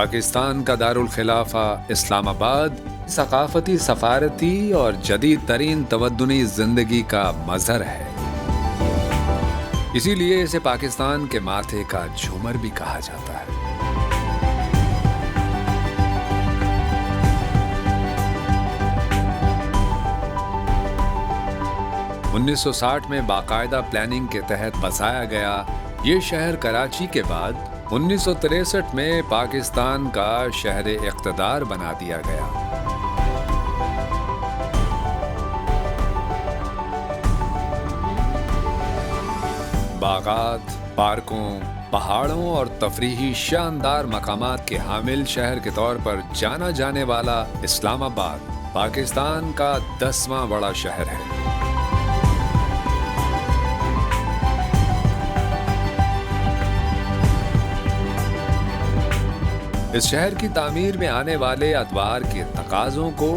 پاکستان کا دارالخلافہ اسلام آباد ثقافتی، سفارتی اور جدید ترین تمدنی زندگی کا مظہر ہے۔ اسی لیے اسے پاکستان کے ماتھے کا جھومر بھی کہا جاتا ہے۔ 1960 میں باقاعدہ پلاننگ کے تحت بسایا گیا یہ شہر کراچی کے بعد 1963 میں پاکستان کا شہر اقتدار بنا دیا گیا۔ باغات، پارکوں، پہاڑوں اور تفریحی شاندار مقامات کے حامل شہر کے طور پر جانا جانے والا اسلام آباد پاکستان کا 10واں بڑا شہر ہے۔ اس شہر کی تعمیر میں آنے والے ادوار کے تقاضوں کو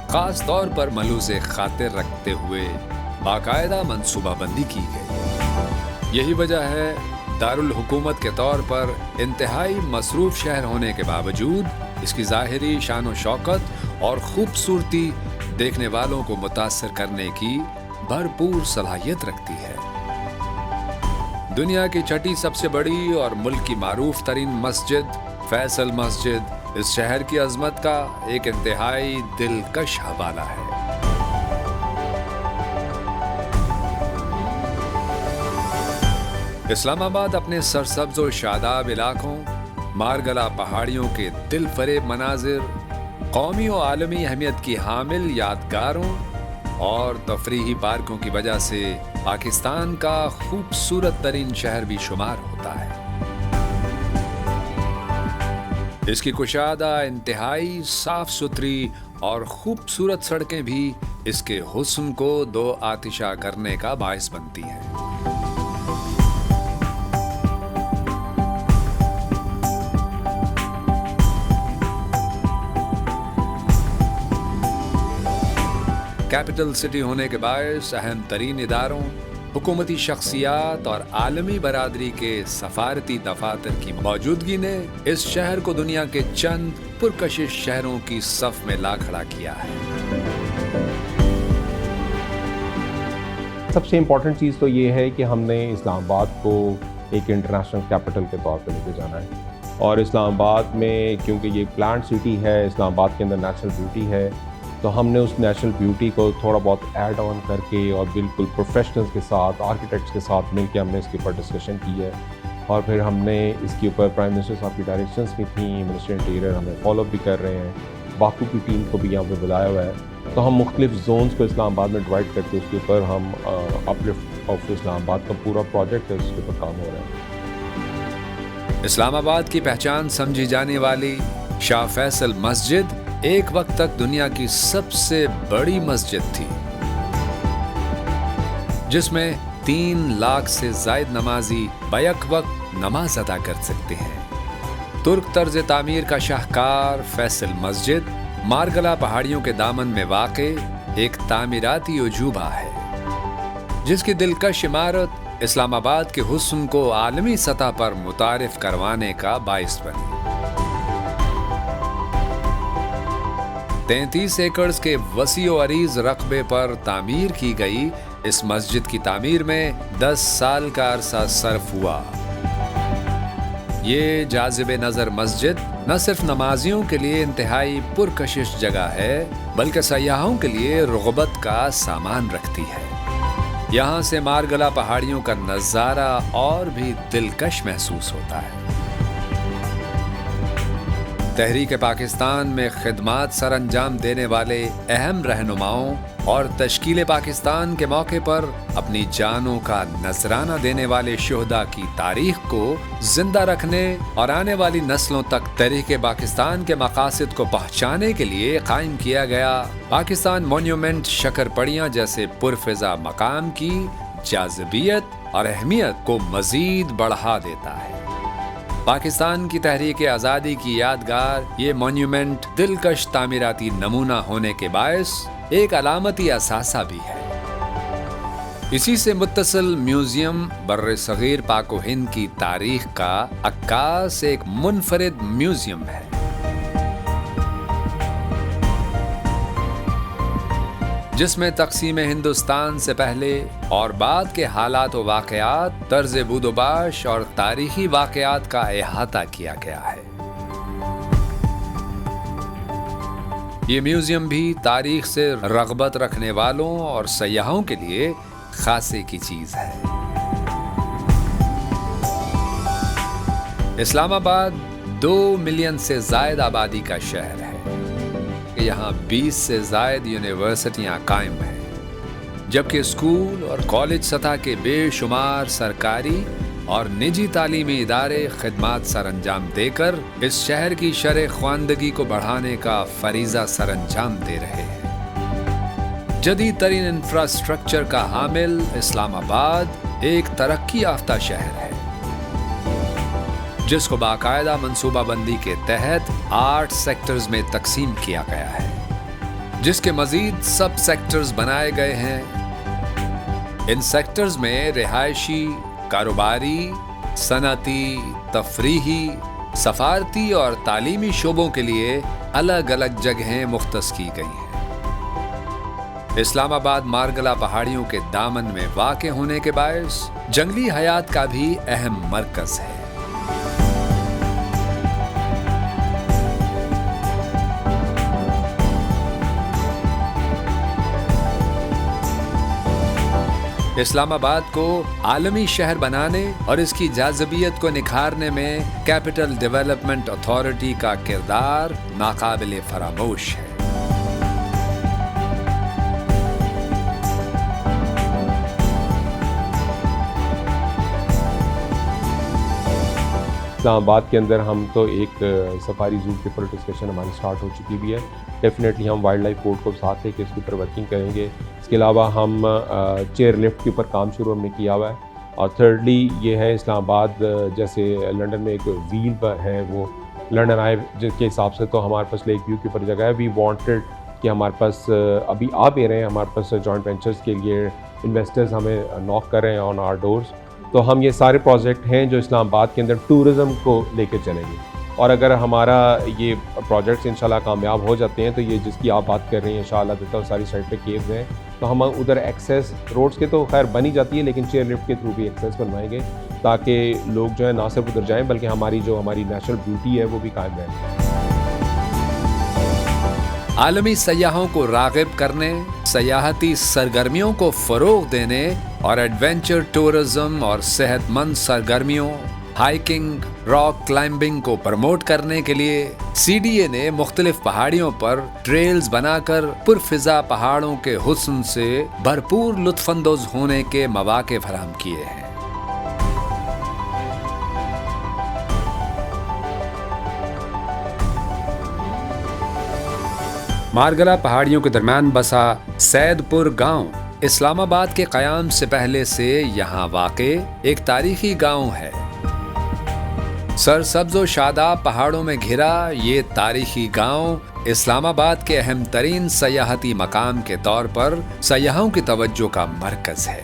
خاص طور پر ملحوظ خاطر رکھتے ہوئے باقاعدہ منصوبہ بندی کی گئی۔ یہی وجہ ہے دارالحکومت کے طور پر انتہائی مصروف شہر ہونے کے باوجود اس کی ظاہری شان و شوکت اور خوبصورتی دیکھنے والوں کو متاثر کرنے کی بھرپور صلاحیت رکھتی ہے۔ دنیا کی چھٹی سب سے بڑی اور ملک کی معروف ترین مسجد فیصل مسجد اس شہر کی عظمت کا ایک انتہائی دلکش حوالہ ہے۔ اسلام آباد اپنے سرسبز و شاداب علاقوں، مارگلا پہاڑیوں کے دل فریب مناظر، قومی و عالمی اہمیت کی حامل یادگاروں اور تفریحی پارکوں کی وجہ سے پاکستان کا خوبصورت ترین شہر بھی شمار ہوتا ہے۔ اس کی کشادہ، انتہائی صاف ستھری اور خوبصورت سڑکیں بھی اس کے حسن کو دو آتشہ کرنے کا باعث بنتی ہیں۔ کیپٹل سٹی ہونے کے باعث اہم ترین اداروں، حکومتی شخصیات اور عالمی برادری کے سفارتی دفاتر کی موجودگی نے اس شہر کو دنیا کے چند پرکشش شہروں کی صف میں لا کھڑا کیا ہے۔ سب سے امپورٹنٹ چیز تو یہ ہے کہ ہم نے اسلام آباد کو ایک انٹرنیشنل کیپٹل کے طور پہ لے کے جانا ہے، اور اسلام آباد میں کیونکہ یہ پلانٹ سٹی ہے، اسلام آباد کے اندر نیچرل بیوٹی ہے، تو ہم نے اس نیچرل بیوٹی کو تھوڑا بہت ایڈ آن کر کے اور بالکل پروفیشنلز کے ساتھ، آرکیٹیکٹس کے ساتھ مل کے ہم نے اس کے اوپر ڈسکشن کی ہے، اور پھر ہم نے اس کے اوپر پرائم منسٹر صاحب کی ڈائریکشنز بھی تھیں، منسٹر انٹیریئر ہمیں فالو اپ بھی کر رہے ہیں، باقو کی ٹیم کو بھی یہاں پہ بلایا ہوا ہے، تو ہم مختلف زونز کو اسلام آباد میں ڈیوائڈ کر کے اس کے اوپر ہم اپ لفٹ آف اسلام آباد کا پورا پروجیکٹ ہے، اس کے اوپر کام ہو رہا ہے۔ اسلام آباد کی پہچان سمجھی جانے والی شاہ فیصل مسجد ایک وقت تک دنیا کی سب سے بڑی مسجد تھی، جس میں 3 لاکھ سے زائد نمازی بیک وقت نماز ادا کر سکتے ہیں۔ ترک طرز تعمیر کا شاہکار فیصل مسجد مارگلا پہاڑیوں کے دامن میں واقع ایک تعمیراتی عجوبہ ہے، جس کی دلکش عمارت اسلام آباد کے حسن کو عالمی سطح پر متعارف کروانے کا باعث بنی۔ 33 ایکڑز کے وسیع و عریض رقبے پر تعمیر کی گئی اس مسجد کی تعمیر میں 10 سال کا عرصہ صرف ہوا۔ یہ جاذب نظر مسجد نہ صرف نمازیوں کے لیے انتہائی پرکشش جگہ ہے، بلکہ سیاحوں کے لیے رغبت کا سامان رکھتی ہے۔ یہاں سے مارگلا پہاڑیوں کا نظارہ اور بھی دلکش محسوس ہوتا ہے۔ تحریک پاکستان میں خدمات سر انجام دینے والے اہم رہنماؤں اور تشکیل پاکستان کے موقع پر اپنی جانوں کا نذرانہ دینے والے شہداء کی تاریخ کو زندہ رکھنے اور آنے والی نسلوں تک تحریک پاکستان کے مقاصد کو پہنچانے کے لیے قائم کیا گیا پاکستان مونیومنٹ شکرپڑیاں جیسے پرفضا مقام کی جاذبیت اور اہمیت کو مزید بڑھا دیتا ہے۔ پاکستان کی تحریک آزادی کی یادگار یہ مونیومنٹ دلکش تعمیراتی نمونہ ہونے کے باعث ایک علامتی اثاثہ بھی ہے۔ اسی سے متصل میوزیم بر صغیر پاک و ہند کی تاریخ کا عکاس ایک منفرد میوزیم ہے۔ جس میں تقسیم ہندوستان سے پہلے اور بعد کے حالات و واقعات، طرز بود و باش اور تاریخی واقعات کا احاطہ کیا گیا ہے۔ یہ میوزیم بھی تاریخ سے رغبت رکھنے والوں اور سیاحوں کے لیے خاصے کی چیز ہے۔ اسلام آباد 2 ملین سے زائد آبادی کا شہر ہے۔ یہاں 20 سے زائد یونیورسٹیاں قائم ہیں، جبکہ اسکول اور کالج سطح کے بے شمار سرکاری اور نجی تعلیمی ادارے خدمات سر انجام دے کر اس شہر کی شرح خواندگی کو بڑھانے کا فریضہ سر انجام دے رہے ہیں۔ جدید ترین انفراسٹرکچر کا حامل اسلام آباد ایک ترقی یافتہ شہر ہے، جس کو باقاعدہ منصوبہ بندی کے تحت 8 سیکٹرز میں تقسیم کیا گیا ہے، جس کے مزید سب سیکٹرز بنائے گئے ہیں۔ ان سیکٹرز میں رہائشی، کاروباری، صنعتی، تفریحی، سفارتی اور تعلیمی شعبوں کے لیے الگ الگ جگہیں مختص کی گئی ہیں۔ اسلام آباد مارگلا پہاڑیوں کے دامن میں واقع ہونے کے باعث جنگلی حیات کا بھی اہم مرکز ہے۔ اسلام آباد کو عالمی شہر بنانے اور اس کی جاذبیت کو نکھارنے میں کیپٹل ڈیولپمنٹ اتھارٹی کا کردار ناقابل فراموش ہے۔ اسلام آباد کے اندر ہم تو ایک سفاری زو کے اوپر ڈسکشن ہماری سٹارٹ ہو چکی بھی ہے۔ ڈیفینیٹلی ہم وائلڈ لائف بورڈ کو ساتھ لے کے اس کے اوپر ورکنگ کریں گے۔ اس کے علاوہ ہم چیئر لفٹ کے اوپر کام شروع ہم نے کیا ہوا ہے، اور تھرڈلی یہ ہے اسلام آباد جیسے لنڈن میں ایک ویل ہے، وہ لنڈن آئے جس کے حساب سے تو ہمارے پاس لیک ویو کے اوپر جگہ ہے۔ وی وانٹڈ کہ ہمارے پاس ابھی آ بھی رہے ہیں، ہمارے پاس جوائنٹ وینچرز کے لیے انویسٹرز ہمیں ناک کر رہے ہیں آن آر ڈورز۔ تو ہم یہ سارے پروجیکٹ ہیں جو اسلام آباد کے اندر ٹورزم کو لے کے چلیں گے، اور اگر ہمارا یہ پروجیکٹس انشاءاللہ کامیاب ہو جاتے ہیں تو یہ جس کی آپ بات کر رہے ہیں انشاءاللہ دیتا ہوں ساری سائٹ پہ کیوز ہیں، تو ہم ادھر ایکسیس روڈز کے تو خیر بنی جاتی ہے، لیکن چیئر لفٹ کے تھرو بھی ایکسیس بنوائیں گے تاکہ لوگ جو ہے نہ صرف ادھر جائیں بلکہ ہماری نیچرل بیوٹی ہے وہ بھی قائم رہے۔ عالمی سیاحوں کو راغب کرنے، سیاحتی سرگرمیوں کو فروغ دینے اور ایڈونچر ٹورزم اور صحت مند سرگرمیوں، ہائیکنگ، راک کلائمبنگ کو پروموٹ کرنے کے لیے CDA نے مختلف پہاڑیوں پر ٹریلز بنا کر پرفضا پہاڑوں کے حسن سے بھرپور لطف اندوز ہونے کے مواقع فراہم کیے ہیں۔ مارگلا پہاڑیوں کے درمیان بسا سید پور گاؤں اسلام آباد کے قیام سے پہلے سے یہاں واقع ایک تاریخی گاؤں ہے۔ سرسبز و شاداب پہاڑوں میں گھرا یہ تاریخی گاؤں اسلام آباد کے اہم ترین سیاحتی مقام کے طور پر سیاحوں کی توجہ کا مرکز ہے۔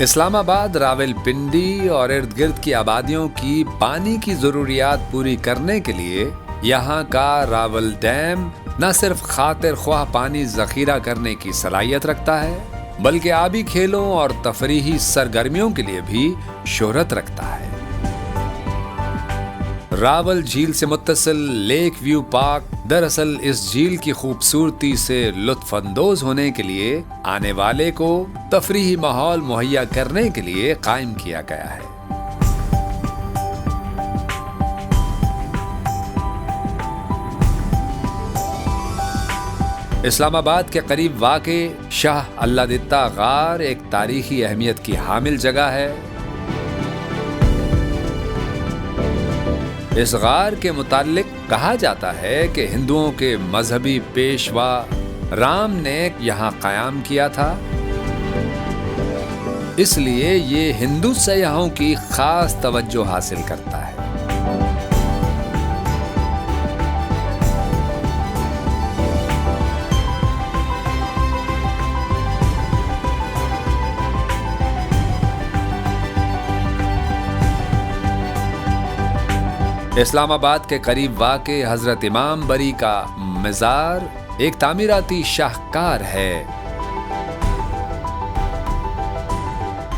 اسلام آباد راول پنڈی اور ارد گرد کی آبادیوں کی پانی کی ضروریات پوری کرنے کے لیے یہاں کا راول ڈیم نہ صرف خاطر خواہ پانی ذخیرہ کرنے کی صلاحیت رکھتا ہے بلکہ آبی کھیلوں اور تفریحی سرگرمیوں کے لیے بھی شہرت رکھتا ہے۔ راول جھیل سے متصل لیک ویو پارک دراصل اس جھیل کی خوبصورتی سے لطف اندوز ہونے کے لیے آنے والے کو تفریحی ماحول مہیا کرنے کے لیے قائم کیا گیا ہے۔ اسلام آباد کے قریب واقع شاہ اللہ دتا غار ایک تاریخی اہمیت کی حامل جگہ ہے۔ اس غار کے متعلق کہا جاتا ہے کہ ہندوؤں کے مذہبی پیشوا رام نے یہاں قیام کیا تھا، اس لیے یہ ہندو سیاحوں کی خاص توجہ حاصل کرتا ہے۔ اسلام آباد کے قریب واقع حضرت امام بری کا مزار ایک تعمیراتی شاہکار ہے۔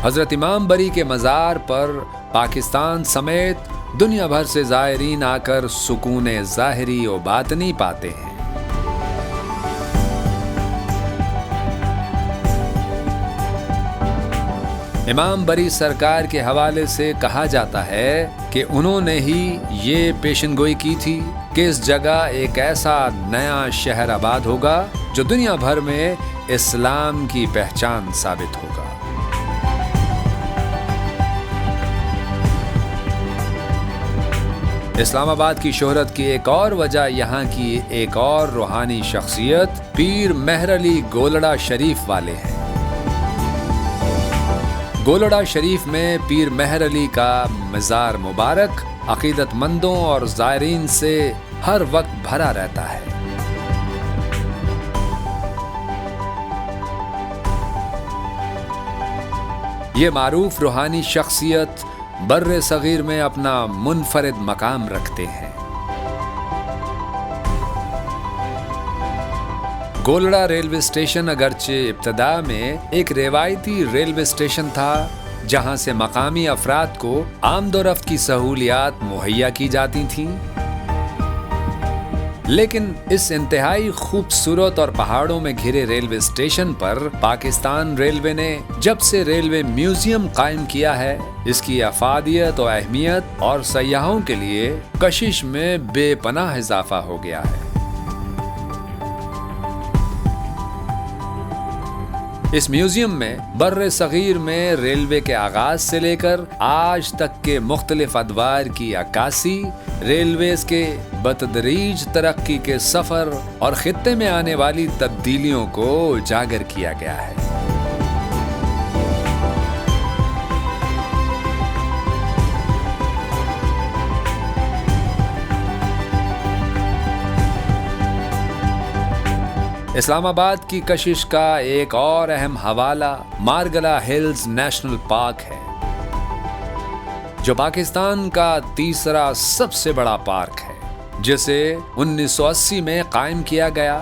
حضرت امام بری کے مزار پر پاکستان سمیت دنیا بھر سے زائرین آ کر سکون ظاہری و باطنی پاتے ہیں۔ امام بری سرکار کے حوالے سے کہا جاتا ہے کہ انہوں نے ہی یہ پیشن گوئی کی تھی کہ اس جگہ ایک ایسا نیا شہر آباد ہوگا جو دنیا بھر میں اسلام کی پہچان ثابت ہوگا۔ اسلام آباد کی شہرت کی ایک اور وجہ یہاں کی ایک اور روحانی شخصیت پیر مہر علی گولڑا شریف والے ہیں۔ گولڑا شریف میں پیر مہر علی کا مزار مبارک عقیدت مندوں اور زائرین سے ہر وقت بھرا رہتا ہے۔ یہ معروف روحانی شخصیت بر صغیر میں اپنا منفرد مقام رکھتے ہیں۔ گولڑا ریلوے اسٹیشن اگرچہ ابتدا میں ایک روایتی ریلوے اسٹیشن تھا جہاں سے مقامی افراد کو آمد و رفت کی سہولیات مہیا کی جاتی تھیں، لیکن اس انتہائی خوبصورت اور پہاڑوں میں گھرے ریلوے اسٹیشن پر پاکستان ریلوے نے جب سے ریلوے میوزیم قائم کیا ہے، اس کی افادیت و اہمیت اور سیاحوں کے لیے کشش میں بے پناہ اضافہ ہو گیا ہے۔ اس میوزیم میں بر صغیر میں ریلوے کے آغاز سے لے کر آج تک کے مختلف ادوار کی عکاسی، ریلویز کے بتدریج ترقی کے سفر اور خطے میں آنے والی تبدیلیوں کو اجاگر کیا گیا ہے۔ اسلام آباد کی کشش کا ایک اور اہم حوالہ مارگلا ہلز نیشنل پارک ہے، جو پاکستان کا تیسرا سب سے بڑا پارک ہے، جسے 1980 میں قائم کیا گیا۔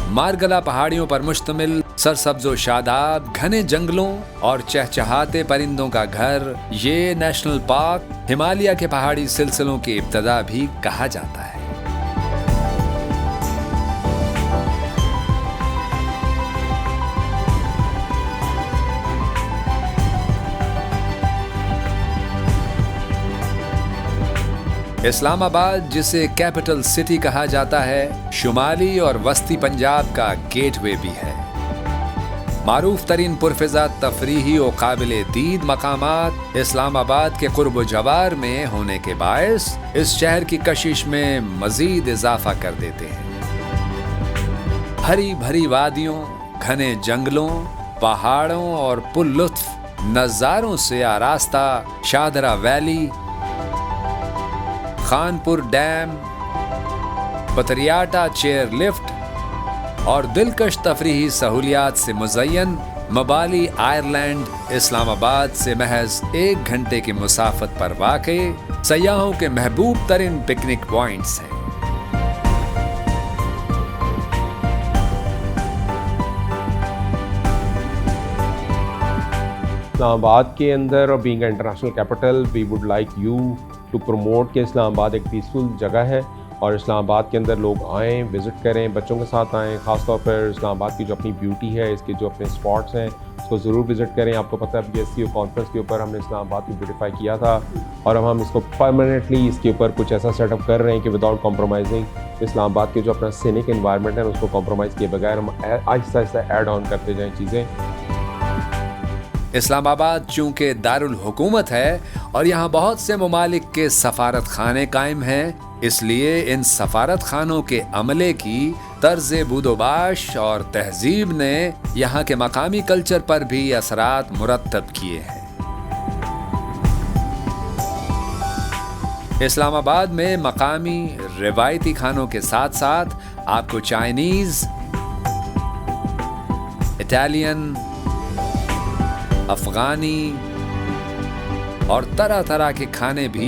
مارگلا پہاڑیوں پر مشتمل سرسبز و شاداب گھنے جنگلوں اور چہچہاتے پرندوں کا گھر، یہ نیشنل پارک ہمالیہ کے پہاڑی سلسلوں کی ابتدا بھی کہا جاتا ہے۔ اسلام آباد، جسے کیپٹل سٹی کہا جاتا ہے، شمالی اور وسطی پنجاب کا گیٹ وے بھی ہے۔ معروف ترین پرفضا تفریحی و قابل دید مقامات اسلام آباد کے قرب و جوار میں ہونے کے باعث اس شہر کی کشش میں مزید اضافہ کر دیتے ہیں۔ ہری بھری وادیوں، گھنے جنگلوں، پہاڑوں اور پر لطف نظاروں سے آراستہ Shahdara valley, Khanpur dam, Patriata chair lift اور دلکش تفریحی سہولیات سے مزین مبالی آئرلینڈ اسلام آباد سے محض 1 گھنٹے کی مسافت پر واقع سیاحوں کے محبوب ترین پکنک پوائنٹس ہیں۔ اسلام آباد کے اندر اور being international capital we would like you to promote کہ اسلام آباد ایک پیسفل جگہ ہے اور اسلام آباد کے اندر لوگ آئیں، وزٹ کریں، بچوں کے ساتھ آئیں، خاص طور پر اسلام آباد کی جو اپنی بیوٹی ہے، اس کے جو اپنے اسپاٹس ہیں، اس کو ضرور وزٹ کریں۔ آپ کو پتہ ہے PSCO کانفرنس کے اوپر ہم نے اسلام آباد کو بیوٹیفائی کیا تھا اور اب ہم اس کو پرماننٹلی اس کے اوپر کچھ ایسا سیٹ اپ کر رہے ہیں کہ وداؤٹ کمپرومائزنگ اسلام آباد کے جو اپنا سینک انوائرمنٹ ہے اس کو کمپرومائز کیے بغیر ہم آہستہ آہستہ ایڈ آن کرتے جائیں چیزیں۔ اسلام آباد چونکہ دارالحکومت ہے اور یہاں بہت سے ممالک کے سفارت خانے قائم ہیں، اس لیے ان سفارت خانوں کے عملے کی طرز بود و باش اور تہذیب نے یہاں کے مقامی کلچر پر بھی اثرات مرتب کیے ہیں۔ اسلام آباد میں مقامی روایتی کھانوں کے ساتھ ساتھ آپ کو چائنیز، اٹالین، افغانی اور طرح طرح کے کھانے بھی